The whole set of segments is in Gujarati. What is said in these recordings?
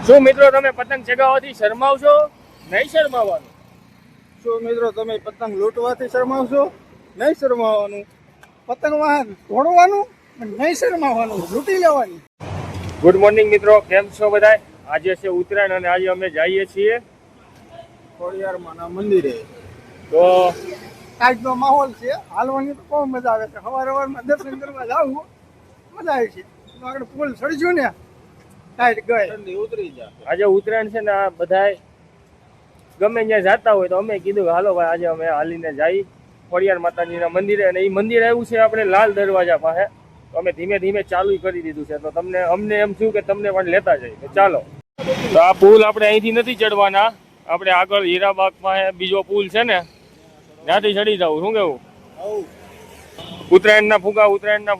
શું મિત્રો તમે પતંગ ચગાવવાથી શરમાવશો? નહીં શરમાવાનું. શું મિત્રો તમે પતંગ લૂંટવાથી શરમાવશો? નહીં શરમાવાનું. પતંગમાં તોડવાનું નહીં શરમાવાનું, લૂંટી લેવાની. ગુડ મોર્નિંગ મિત્રો, કેમ છો બધા? આજે છે ઉત્તરાયણ અને આજે અમે જઈએ છીએ ખોડિયારમાંના મંદિરે. તો આજનો માહોલ છે, હાલવાની તો બહુ મજા આવે છે. સવારમાં દર્શન કરવા જાવું મજા આવે છે. આગળ પુલ ચડ્યું ને ટાઈટ ગઈ ઠંડી ઉતરી જાય. આજે ઉત્તરાયણ છે ને આ બધા ગમે ત્યાં જતા હોય તો અમે કીધું કે હાલો ભાઈ આજે અમે હાલીને જઈ ખોડિયાર માતાજીના મંદિરે. અને એ મંદિર આવ્યું છે આપણે લાલ દરવાજા પાસે. તો અમે ધીમે ધીમે ચાલુ કરી દીધું છે. તો અમને એમ થયું કે તમને પણ લેતા જઈએ. તો ચાલો. તો આ પુલ આપણે અહીંથી નથી ચડવાના, આપણે આગળ હીરાબાગમાં બીજો પુલ છે ને ત્યાંથી ચડી જવું. શું કેવું? ઉત્તરાયણના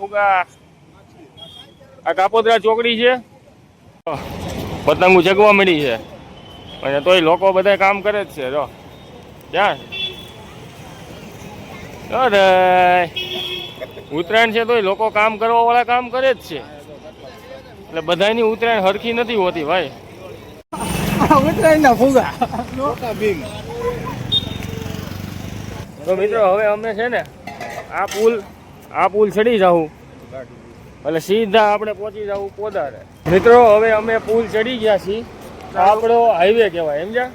ફુગા. આ કાપોદરા ચોકડી છે, પતંગો ચગવા મળી છે અને તોય લોકો બધા કામ કરે જ છે. જો ક્યાં અરે ઉત્તરાયણ છે તોય લોકો કામ કરવા વાળા કામ કરે જ છે. એટલે બધાની ઉત્તરાયણ હરખી નથી હોતી ભાઈ. ઉત્તરાયણના ફુગા. તો મિત્રો હવે અમે છે ને આ પુલ ચડી જાઉં એટલે સીધા આપણે પહોંચી જવું પોદારે. મિત્રો હવે અમે પુલ ચડી ગયા છીએ. આપણો હાઈવે કહેવાય, સમજ્યા?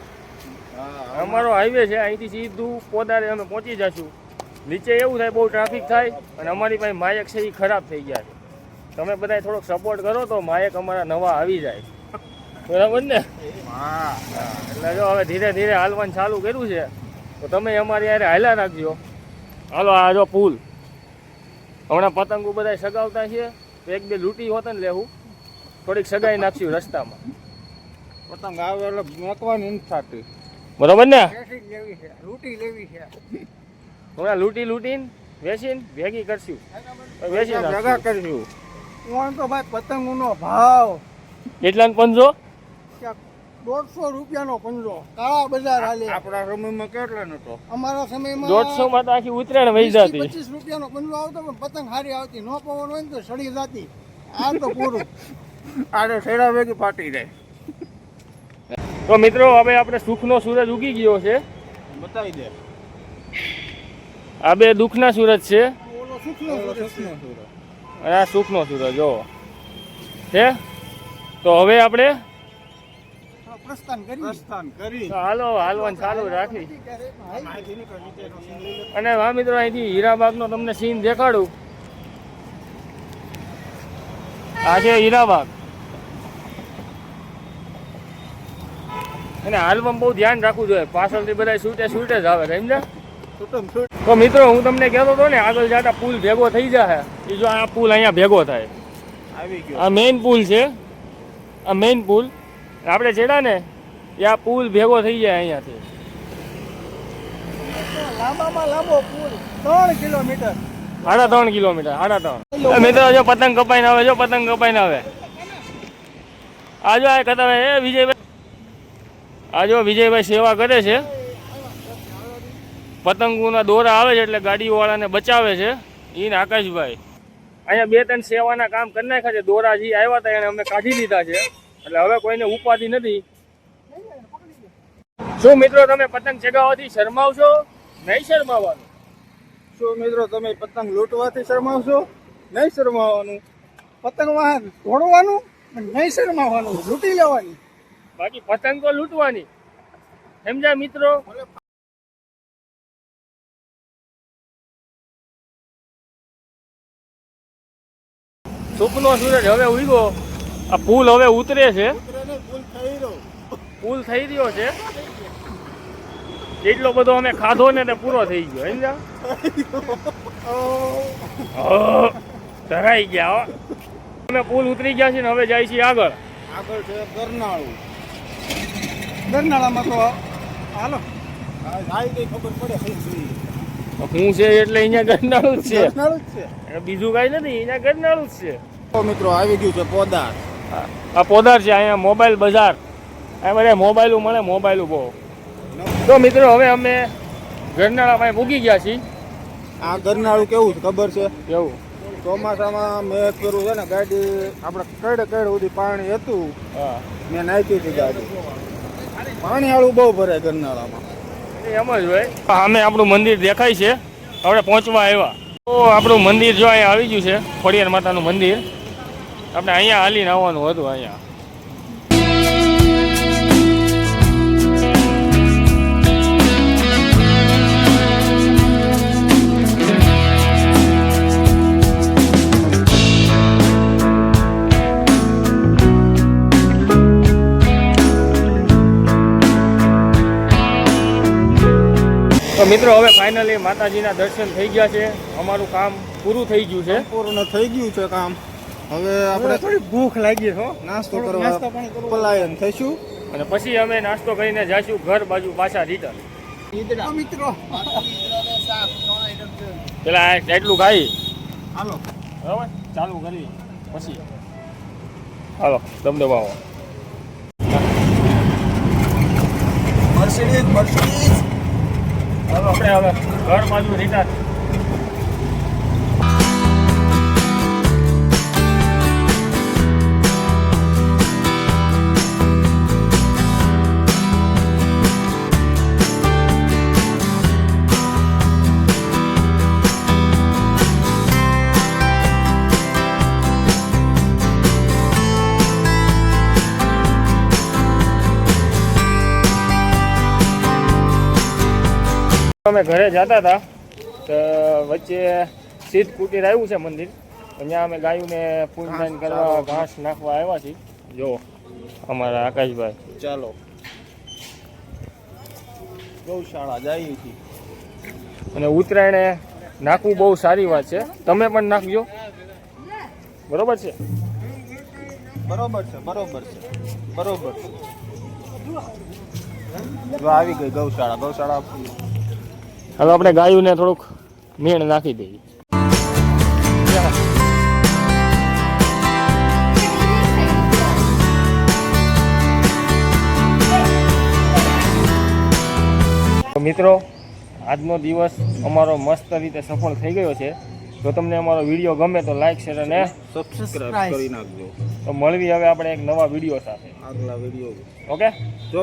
અમારો હાઈવે છે, અહીંથી સીધું પોદારે અમે પહોંચી જશું. નીચે એવું થાય બહુ ટ્રાફિક થાય અને અમારી પાસે માયક છે એ ખરાબ થઈ ગયા છે. તમે બધા થોડોક સપોર્ટ કરો તો માયક અમારા નવા આવી જાય, બરાબર ને? એટલે જો હવે ધીરે ધીરે હાલવાનું ચાલુ કર્યું છે તો તમે અમારી યારે હાલ્યા રાખજો. હાલો આ જો પુલ. હમણાં પતંગો બધા સગાવતા છે તો એક બે લૂંટી હોત ને લેવું, થોડીક સગાઈ નાખશું રસ્તામાં. પતંગ આવે એટલે મેકવાની નથી થતી, બરોબર ને? લૂંટી લેવી છે. હમણાં લૂંટીને વેચીને ભેગી કરશું, વેચી ભેગા કરશું. હું તો ભાઈ પતંગનો ભાવ કેટલાનો પંજો? 150 રૂપિયાનો પંજો. કાળા બજાર હાલે. આપણા સમયમાં કેટલા નતો? અમારા સમયમાં 150 માં તો આખી ઉત્તરાયણ વહી જતી. 25 રૂપિયાનો પંજો આવતો પણ પતંગ સારી આવતી. નો પવન હોય ને તો સડી જતી. આ તો પૂરું. આડે છેડા ભેગી ફાટી જાય. તો મિત્રો હવે આપણે સુખનો સૂરજ ઉગી ગયો છે. બતાવી દે. આ બે દુઃખના સૂરજ છે ઓલો સુખનો સૂરજ અને આ સુખનો સૂરજ. જો છે તો હવે આપણે પ્રસ્થાન કરી હાલવાનું ચાલુ રાખી. અને હા મિત્રો અહીંથી હીરાબાગનો તમને સીન દેખાડું. આ છે હીરાબાગ. અને હાલમાં બહુ ધ્યાન રાખવું જોઈએ, પાછળથી બધા છૂટે જ આવે, સમજ્યા? તો મિત્રો હું તમને કહેતો હતો ને આગળ જતા પુલ ભેગો થઈ જાય. એ જો આ પુલ અહીંયા ભેગો થાય, આ મેઇન પુલ છે. આ મેઇન પુલ આપણે ચડ્યા ને એ આ પુલ ભેગો થઈ જાય અહીંયાથી. લાંબામાં લાંબો પુલ 3 કિલોમીટર. 3.5 કિલોમીટર. 3.5. મિત્રો જો પતંગ કપાઈને આવે. આજો આ કહેતા એ વિજયભાઈ, આજો વિજયભાઈ સેવા કરે છે. પતંગોના દોરા આવે છે એટલે ગાડીવાળાને બચાવે છે. ઈને આકાશભાઈ અહીંયા 2-3 સેવાના કામ કરી નાખ્યા છે. દોરા જે આવ્યા હતા એને અમે કાઢી લીધા છે એટલે હવે કોઈને ઉપાધિ નથી. શું મિત્રો તમે પતંગ ચગાવવાથી શરમાવશો? નહીં શરમાવાનું. શું મિત્રો તમે પતંગ લૂંટવાથી શરમાવશો? નહીં શરમાવાનું. પતંગમાં તોડવાનું નહીં શરમાવાનું, લૂંટી લેવાની. બાકી પતંગ તો લૂંટવાની, સમજ્યા મિત્રો? સુખનો સૂરજ હવે ઉગ્યો. આ પુલ હવે ઉતરે છે. પુલ થઈ રહ્યો છે. એટલો બધો અમે ખાધો ને તે પૂરો થઈ ગયો, સમજ્યા? ધરાઈ ગયા. અમે પુલ ઉતરી ગયા છે ને હવે જાય છીએ આગળ છે ગરનાળું. ગરનાળામાં તો હાલો ખબર પડે હું છે એટલે અહીંયા ગરનાળું જ છે. ગરનાળું જ છે, બીજું કઈ નથી. અહીંયા ગરનાળું જ છે. તો મિત્રો આવી ગયું છે પોદાર. આ પોદાર છે. અહીંયા મોબાઈલ બજાર. આ બધા મોબાઈલો મળે, મોબાઈલો બહુ. તો મિત્રો હવે અમે ગરનાળા પાસે પૂગી ગયા છીએ. આ ગરનાળું કેવું ખબર છે? કેવું? ચોમાસામાં મેં કર્યું છે ને ગાડી આપણે કડે સુધી પાણી હતું, હા મેં નાખી હતી ગાડી. પાણી વાળું બહુ ભરાય ગરનાળામાં. એમ જ હોય. સામે આપણું મંદિર દેખાય છે, આપણે પહોંચવા આવ્યા. તો આપણું મંદિર જો અહીંયા આવી ગયું છે, ખોડિયાર માતાનું મંદિર. આપણે અહીંયા હાલીને આવવાનું હતું અહીંયા. તો મિત્રો હવે ફાઇનલી માતાજીના દર્શન થઈ ગયા છે. અમારું કામ પૂરું થઈ ગયું છે. પૂર્ણ થઈ ગયું છે કામ. હવે આપણે આપણે થોડી ભૂખ લાગી છે હો. નાસ્તો થોડુંક કરવા નાસ્તો પાણી કરવું. પલાયન થઈશું. અને પછી અમે નાસ્તો કરીને જઈશું ઘર બાજુ પાછા રિટર્ન. તો મિત્રો પેલા એટલું ખાઈ હાલો. બરાબર ચાલુ કરી પછી હાલો દબદબાવો. મર્સિડીઝ હાલો આપણે હવે ઘર બાજુ રિટર્ન. અમે ઘરે જતા હતા તો વચ્ચે સિદ્ધ કુટીર આવ્યું છે મંદિર. ત્યાં અમે ગાયોને પૂજન કરવા ઘાસ નાખવા આવ્યા છીએ. જો અમારા આકાશભાઈ. ચાલો ગૌશાળા જઈએ છીએ. અને ઉત્તરાયણે નાખવું બહુ સારી વાત છે. તમે પણ નાખજો, બરોબર છે? બરોબર છે, બરોબર છે, બરોબર છે. જો આવી ગઈ ગૌશાળા. હવે આપણે ગાયોને થોડુંક મેણ નાખી દઈએ. તો મિત્રો આજનો દિવસ અમારો મસ્ત રીતે સફળ થઈ ગયો છે. જો તમને અમારો વિડીયો ગમે તો લાઈક શેર અને સબસ્ક્રાઇબ કરી નાખજો. તો મળવી હવે આપણે એક નવા વિડીયો સાથે. આગલા વિડીયો ઓકે. જો